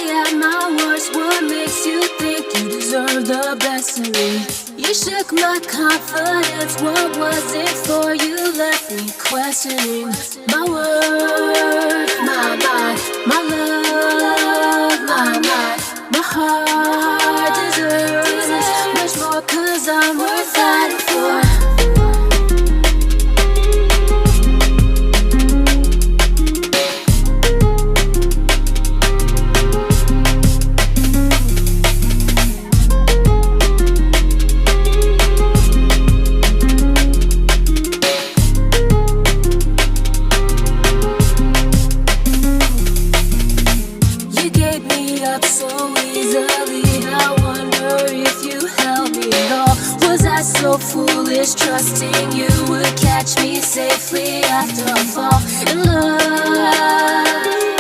at my worst. What makes you think you deserve the best of me? You shook my confidence. What was it for? You left me questioning my worth, my mind, my love, my heart deserves much more, 'cause I'm worth fighting for. Up so easily, I wonder if you held me at all. Was I so foolish, trusting you would catch me safely after I fall in love?